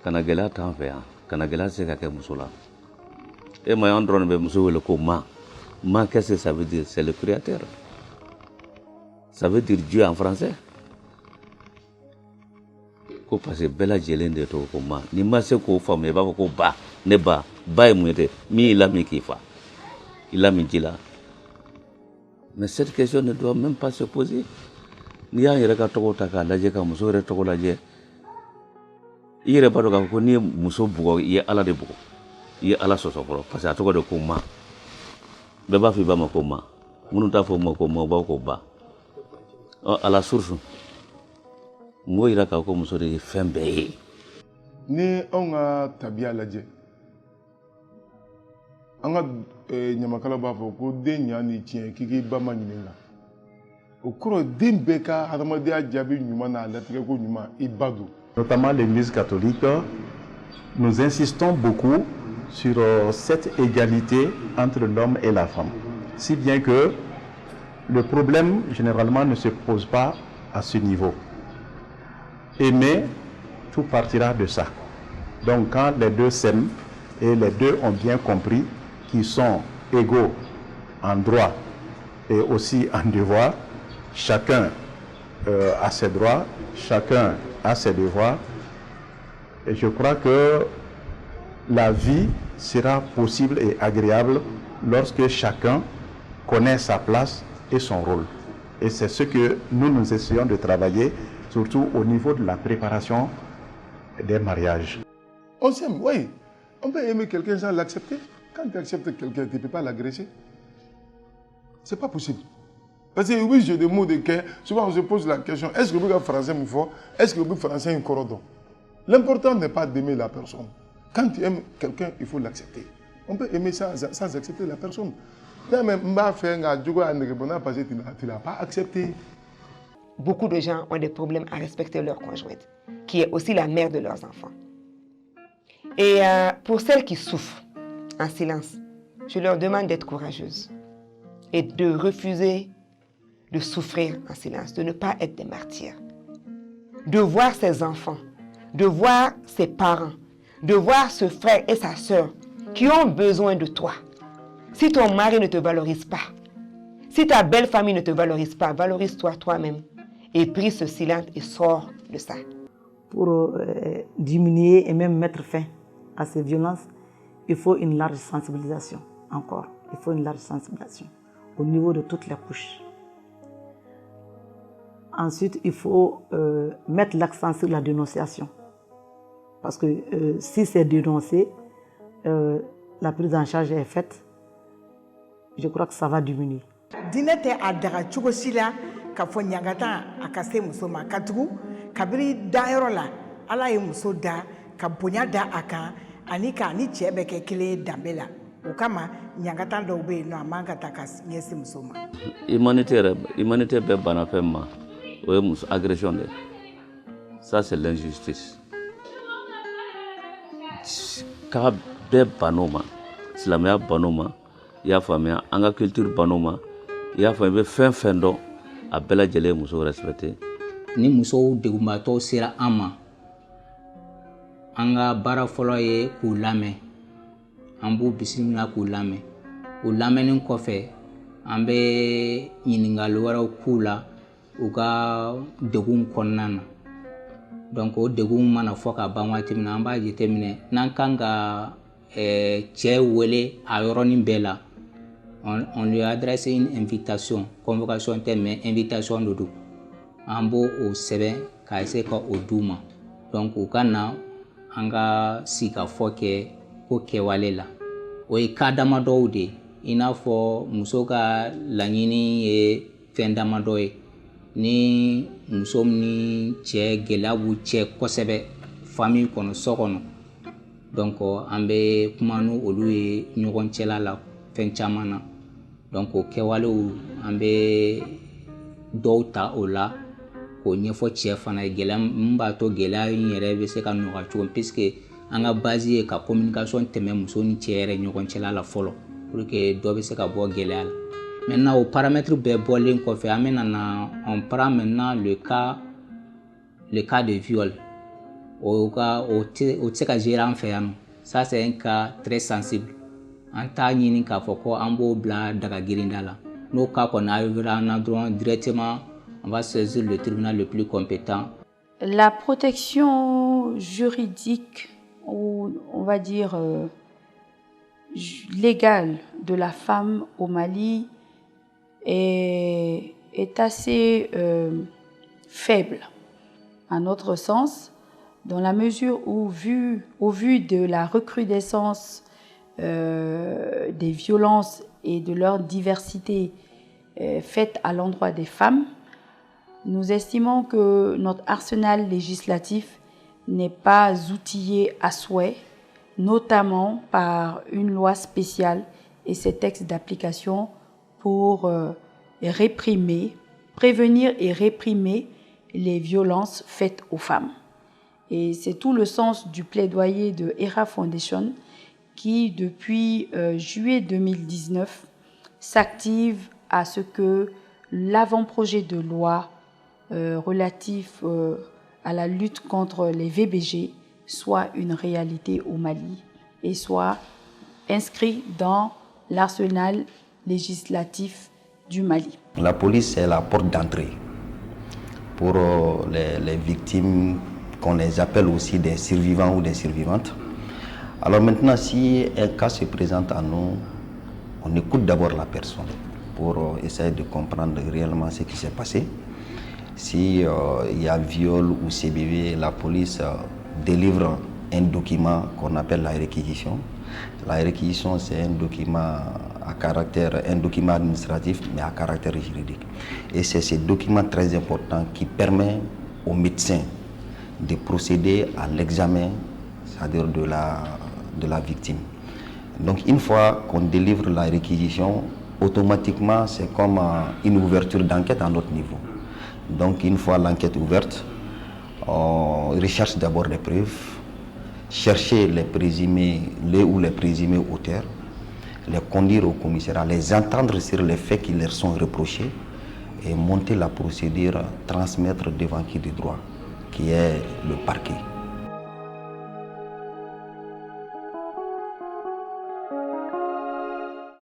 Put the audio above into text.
kana gɛlɛya t'an fɛ yan kana gɛlɛya se ka kɛ muso la e ma y'an dɔrɔn de bɛ muso wele ko ma qu'est-ce que ça veut dire c'est le créateur ça veut dire Dieu en français ko parce que bɛɛ lajɛlen de to ko ma ni ma se k'o faamuya i b'a fɔ ko ba ne ba ye mun ye tɛ min y'i lamin k'i fa i lamin ji la mais cette question ne doit même pas se poser n'i y'an yɛrɛ ka tɔgɔ ta k'a lajɛ ka muso yɛrɛ tɔgɔ lajɛ i yɛrɛ b'a dɔn k'a fɔ ko n'i ye muso bugɔ i ye Ala de bugɔ i ye Ala sɔsɔ fɔlɔ parce que a tɔgɔ de ko ma bɛɛ b'a fɔ i ba ma ko ma minnu t'a fɔ o ma ko ma u b'a fɔ ko ba à la source m'o yira k'a fɔ ko muso de ye fɛn bɛɛ ye ni anw ka tabiya lajɛ an ka ɲamakala b'a fɔ ko den ɲa ni tiɲɛ k'i k'i ba ma ɲininka o kɔrɔ den bɛɛ ka hadamadenya jaabi ɲuman n'a latigɛko ɲuman i ba don. Notamment l'Église catholique, nous insistons beaucoup sur cette égalité entre l'homme et la femme. Si bien que le problème généralement ne se pose pas à ce niveau. Aimer, tout partira de ça. Donc quand les deux s'aiment et les deux ont bien compris qu'ils sont égaux en droit et aussi en devoir, chacun a ses droits, chacun a ses devoirs. Et je crois que la vie sera possible et agréable lorsque chacun connaît sa place et son rôle. Et c'est ce que nous essayons de travailler, surtout au niveau de la préparation des mariages. On s'aime, oui. On peut aimer quelqu'un sans l'accepter. Quand tu acceptes quelqu'un, tu ne peux pas l'agresser. Ce n'est pas possible. Parce que oui, j'ai des mots de cœur. Souvent, on se pose la question, est-ce que le français me faut? Est-ce que le français est un corrodon? L'important n'est pas d'aimer la personne. Quand tu aimes quelqu'un, il faut l'accepter. On peut aimer sans accepter la personne. Tu ne l'as pas accepté. Beaucoup de gens ont des problèmes à respecter leur conjointe, qui est aussi la mère de leurs enfants. Et pour celles qui souffrent en silence, je leur demande d'être courageuses et de refuser de souffrir en silence, de ne pas être des martyrs. De voir ses enfants, de voir ses parents, de voir ce frère et sa sœur qui ont besoin de toi. Si ton mari ne te valorise pas, si ta belle famille ne te valorise pas, valorise-toi toi-même et prie ce silence et sors de ça. Pour diminuer et même mettre fin à ces violences, il faut une large sensibilisation encore. Il faut une large sensibilisation au niveau de toutes les couches. Ensuite, il faut mettre l'accent sur la dénonciation. Parce que si c'est dénoncé, la prise en charge est faite, je crois que ça va diminuer. Dinete adara chugosila ka fo nyangata akase muso ma katugu kabiri dairo la ala ye muso da ka bonya da aka ani ka ni chebe ke kele dambela o kama nyangata do be no amanga ta ka nyesi muso ma humanité be bana fema o ye muso agression de ça c'est l'injustice ka be banoma silamaya banoma ya faamuya an ka culture banoma ya faamuya be fɛn dɔn a bɛɛ lajɛlen muso respecté ni musow degumatɔw sera an ma an ka baara fɔlɔ ye k'u lamɛn an b'u bisimila k'u lamɛn o lamɛnni kɔfɛ an bɛ ɲininkali wɛrɛw k'u la u ka degun kɔnɔna na donc o degun mana fɔ ka ban waati min na an b'a jateminɛ n'an kan ka cɛ wele a yɔrɔnin bɛɛ la on lui a adressé une invitation, convocation telle mais invitation de tout. En beau au sɛbɛn k'a essayer ka o d'u ma. Donc u ka na an ka sigi ka fɔ kɛ ko kɛwale la. O ye cas damadɔw de i n'a fɔ muso ka laɲini ye fɛn damadɔ ye. Ni muso ni cɛ gɛlɛya b'u cɛ kosɛbɛ famille kɔnɔ so kɔnɔ. Donc an bɛ kuma n'u olu ye ɲɔgɔn cɛla la fɛn caman na. Donc o kɛwalew an bɛ dɔw ta o la k'o ɲɛfɔ cɛ fana ye gɛlɛya min b'a to gɛlɛya in yɛrɛ bɛ se ka nɔgɔya cogo min puisque an ka base ye ka communication tɛmɛ muso ni cɛ yɛrɛ ɲɔgɔn cɛla la fɔlɔ pour que dɔ bɛ se ka bɔ gɛlɛya la. Maintenant o paramètre bɛɛ bɔlen kɔfɛ an bɛ na on prend maintenant le cas de viol. o tɛ se ka gérer an fɛ yan nɔ. Ça c'est un cas très sensible. An t'a ɲini k'a fɔ ko an b'o bila daga girinda la. N'o cas kɔni arrivera an na dɔrɔn directement on va saisir le tribunal le plus compétent. La protection juridique, ou on va dire légale de la femme au Mali est assez faible, à notre sens, dans la mesure où, au vu de la recrudescence des violences et de leur diversité faites à l'endroit des femmes, nous estimons que notre arsenal législatif n'est pas outillé à souhait, notamment par une loi spéciale et ses textes d'application pour prévenir et réprimer les violences faites aux femmes. Et c'est tout le sens du plaidoyer de ERA Foundation qui, depuis juillet 2019, s'active à ce que l'avant-projet de loi relatif à la lutte contre les VBG soit une réalité au Mali et soit inscrit dans l'arsenal législatif du Mali. La police est la porte d'entrée pour les victimes, qu'on les appelle aussi des survivants ou des survivantes. Alors maintenant, si un cas se présente à nous, on écoute d'abord la personne pour essayer de comprendre réellement ce qui s'est passé. Si il y a viol ou CBV, la police délivre un document qu'on appelle la réquisition. La réquisition, c'est un document administratif, mais à caractère juridique. Et c'est ce document très important qui permet aux médecins de procéder à l'examen, c'est-à-dire de la victime. Donc une fois qu'on délivre la réquisition, automatiquement c'est comme une ouverture d'enquête à notre niveau. Donc une fois l'enquête ouverte, on recherche d'abord les preuves, chercher les présumés auteurs, les conduire au commissariat, les entendre sur les faits qui leur sont reprochés et monter la procédure, transmettre devant qui de droit, qui est le parquet.